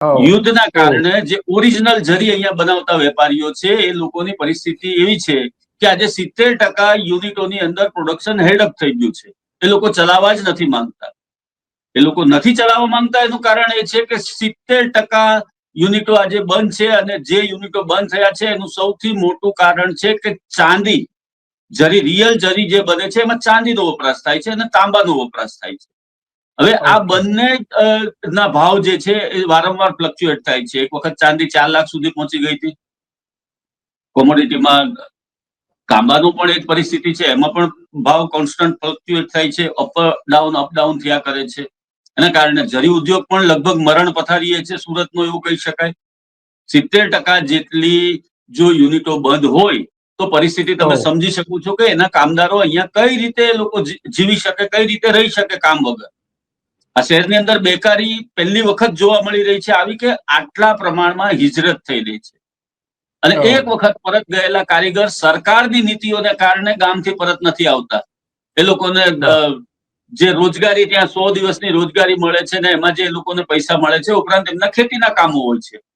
યુદ્ધના કારણે જે ઓરિજિનલ જરી અહીંયા બનાવતા વેપારીઓ છે એ લોકોની પરિસ્થિતિ એવી છે કે આજે 70% યુનિટોની અંદર પ્રોડક્શન હેડઅપ થઈ ગયું છે. એ લોકો ચલાવવા જ નથી માંગતા. એ લોકો નથી ચલાવવા માંગતા એનું કારણ એ છે કે 70% યુનિટો આજે બંધ છે અને જે યુનિટો બંધ થયા છે એનું સૌથી મોટું કારણ છે કે ચાંદી જરી રિયલ જરી જે બને છે એમાં ચાંદીનો વપરાશ થાય છે અને તાંબાનો વપરાશ થાય છે. હવે આ બંને ના ભાવ જે છે એ વારંવાર ફ્લક્ચ્યુએટ થાય છે. એક વખત ચાંદી 4 લાખ સુધી પહોંચી ગઈ હતી કોમોડિટીમાં. તાંબાનો પણ એક પરિસ્થિતિ છે, એમાં પણ ભાવ કોન્સ્ટન્ટ ફ્લક્ચ્યુએટ થાય છે, અપ ડાઉન થયા કરે છે. એના કારણે જરી ઉદ્યોગ પણ લગભગ મરણ પથારીએ છે સુરતનો, એવું કહી શકાય. 70% જેટલી જો યુનિટો બંધ હોય તો પરિસ્થિતિ તમે સમજી શકો છો કે એના કામદારો અહીંયા કઈ રીતે લોકો જીવી શકે, કઈ રીતે રહી શકે કામ વગર. આ શહેરની અંદર બેકારી પહેલી વખત જોવા મળી રહી છે આવી કે આટલા પ્રમાણમાં હિજરત થઈ રહી છે. અને એક વખત પરત ગયેલા કારીગર સરકારની નીતિઓને કારણે ગામથી પરત નથી આવતા. એ લોકોને જે રોજગારી ત્યાં 100 દિવસની રોજગારી મળે છે ને એમાં જે લોકોને પૈસા મળે છે ઉપરાંત એમના ખેતીના કામો હોય છે.